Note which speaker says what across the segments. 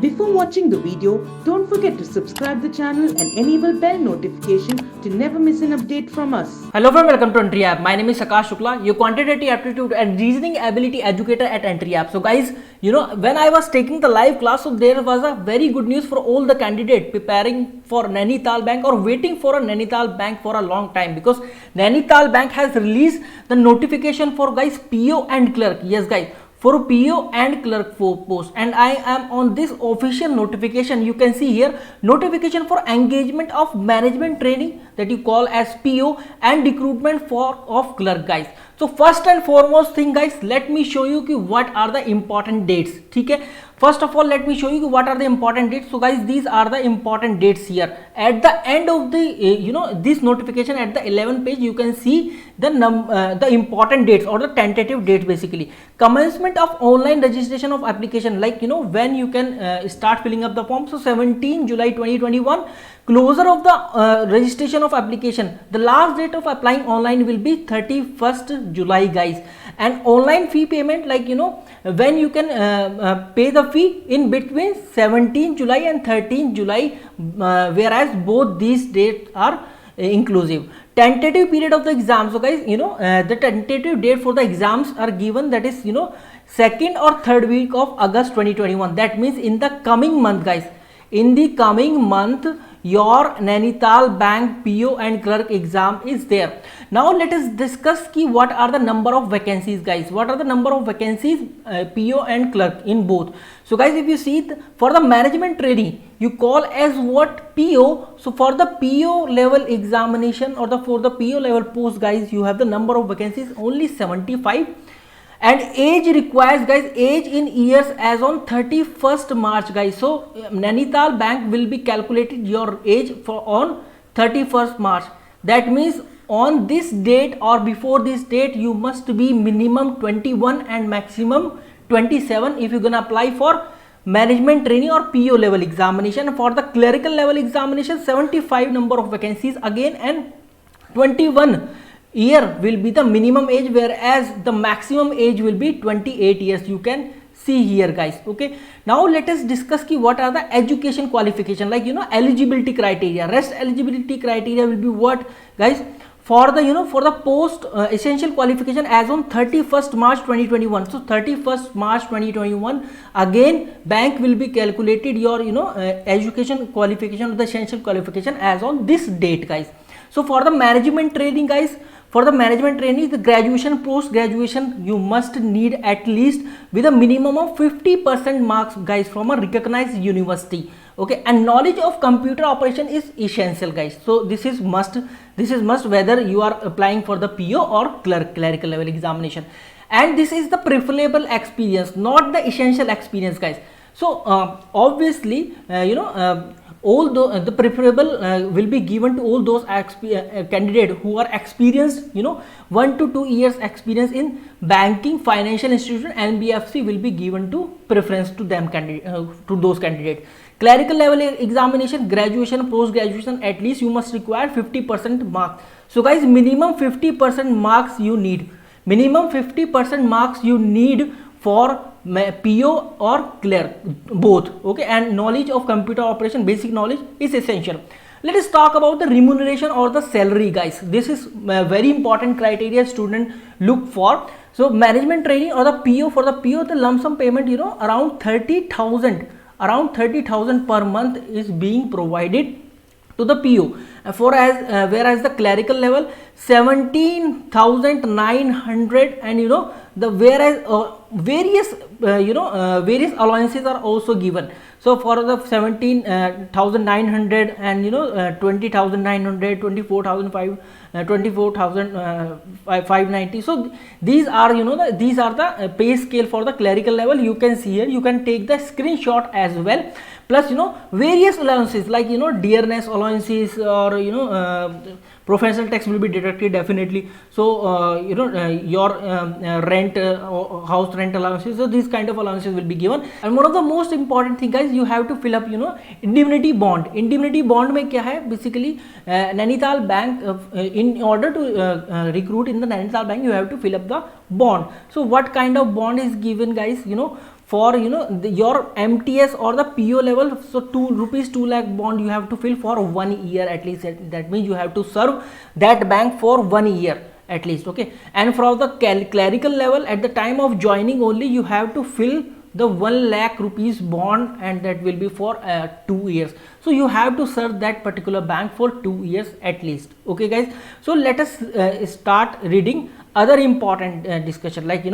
Speaker 1: Before watching the video, don't forget to subscribe the channel and enable bell notification to never miss an update from us.
Speaker 2: Hello friend, welcome to Entry App. My name is Akash Shukla, your quantitative aptitude and reasoning ability educator at Entry App. So guys, when I was taking the live class, so there was a very good news for all the candidates preparing for Nainital Bank or waiting for a Nainital Bank for a long time, because Nainital Bank has released the notification for guys PO and clerk. Yes guys, for PO and clerk post, and I am on this official notification. You can see here notification for engagement of management training, that you call as PO, and recruitment of clerk guys. So first and foremost thing guys, let me show you what are the important dates. ठीक है, first of all let me show you what are the important dates. So guys, these are the important dates here. At the end of the this notification, at the 11th page, you can see the important dates or the tentative dates. Basically, commencement of online registration of application, like when you can start filling up the form. So 17 July 2021, closure of the registration of application. The last date of applying online will be 31st July guys. And online fee payment, like when you can pay the fee in between 17 July and 13 July, whereas both these dates are inclusive. Tentative period of the exam. So guys, the tentative date for the exams are given, that is second or third week of August 2021. That means in the coming month guys, in the coming month your Nainital Bank PO and clerk exam is there. Now let us discuss what are the number of vacancies guys. What are the number of vacancies PO and clerk in both? So guys, if you see for the management training, you call as what PO. So for the PO level examination or for the PO level post guys, you have the number of vacancies only 75. And age requires guys, age in years as on 31st March guys. So Nainital Bank will be calculated your age for on 31st March. That means on this date or before this date, you must be minimum 21 and maximum 27 if you're gonna apply for management training or PO level examination. For the clerical level examination, 75 number of vacancies again, and 21 year will be the minimum age, whereas the maximum age will be 28 years. You can see here guys. Okay, now let us discuss what are the education qualification, like eligibility criteria. Rest eligibility criteria will be what guys, for the for the post essential qualification as on 31st March 2021. So 31st March 2021, again bank will be calculated your education qualification, the essential qualification as on this date guys. So for the management training guys, for the management training, the graduation, post graduation, you must need at least with a minimum of 50% marks guys from a recognized university. Okay, and knowledge of computer operation is essential guys. So this is must whether you are applying for the PO or clerical level examination. And this is the preferable experience, not the essential experience guys. So obviously all the preferable will be given to all those candidates who are experienced 1 to 2 years experience in banking, financial institution, NBFC will be given to preference to them to those candidates. Clerical level examination, graduation, post graduation, at least you must require 50% marks. So guys, minimum 50% marks you need, minimum 50% marks you need for PO or clerk both. Okay, and knowledge of computer operation, basic knowledge is essential. Let us talk about the remuneration or the salary guys. This is a very important criteria student look for. So management training or the PO, for the PO the lump sum payment around 30,000 per month is being provided to the PO, whereas the clerical level 17,900, and the whereas various various allowances are also given. So for the 17,900 and 20,900, 24,590. So these are these are the pay scale for the clerical level. You can see here, you can take the screenshot as well. Plus various allowances like dearness allowances, or professional tax will be deducted definitely. So your rent, house rent allowances, so these kind of allowances will be given. And one of the most important thing guys, you have to fill up indemnity bond. Indemnity bond mein kya hai, basically Nainital Bank, in order to recruit in the Nainital Bank, you have to fill up the bond. So what kind of bond is given guys, for your MTS or the PO level. So 2 lakh bond you have to fill for 1 year at least. That means you have to serve that bank for 1 year at least. Okay, and for the clerical level, at the time of joining only you have to fill the 1 lakh rupees bond, and that will be for 2 years. So you have to serve that particular bank for 2 years at least. Okay guys, so let us start reading other important discussion, like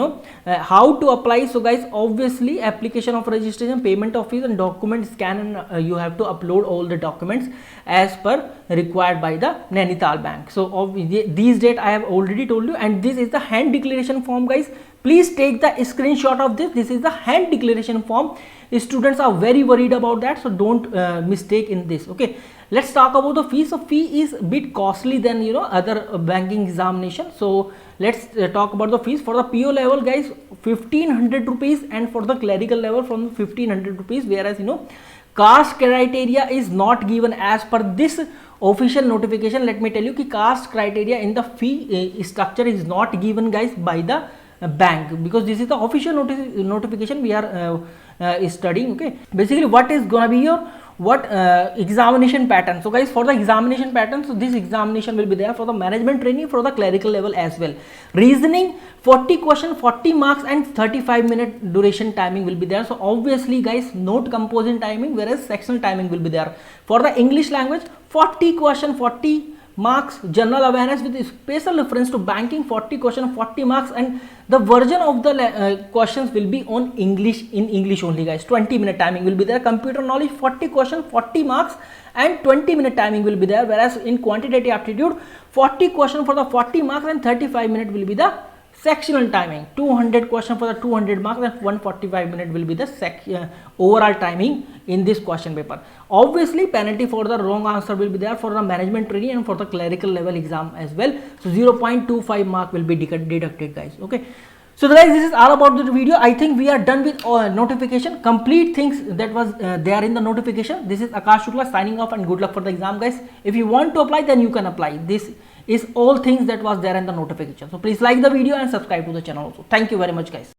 Speaker 2: how to apply. So guys, obviously application of registration, payment of fees, and document scan, and you have to upload all the documents as per required by the Nainital Bank. So these date I have already told you, and this is the hand declaration form guys. Please take the screenshot of this. This is the hand declaration form. Students are very worried about that, so don't mistake in this. Okay, let's talk about the fees. So fee is a bit costly than other banking examination. So let's talk about the fees. For the PO level guys, 1500 rupees, and for the clerical level from 1500 rupees, whereas caste criteria is not given as per this official notification. Let me tell you ki caste criteria in the fee structure is not given guys by the bank, because this is the official notification we are studying. Okay, basically what is gonna be your examination pattern. So guys, for the examination pattern, so this examination will be there for the management training, for the clerical level as well. Reasoning, 40 question, 40 marks, and 35-minute duration timing will be there. So obviously guys, note composition timing, whereas sectional timing will be there. For the English language, 40 question, 40 marks, general awareness with special reference to banking, 40 question, 40 marks, and the version of the questions will be on English, in English only guys. 20-minute timing will be there. Computer knowledge, 40 question, 40 marks, and 20-minute timing will be there, whereas in quantitative aptitude, 40 question for the 40 marks, and 35-minute will be the sectional timing. 200 question for the 200 marks, and 145-minute will be the overall timing in this question paper. Obviously penalty for the wrong answer will be there for the management training and for the clerical level exam as well. So 0.25 mark will be deducted guys. Okay, so guys, this is all about the video. I think we are done with notification, complete things that was there in the notification. This is Akash Shukla signing off, and good luck for the exam guys. If you want to apply, then you can apply. This is all things that was there in the notification. So please like the video and subscribe to the channel also. Thank you very much guys.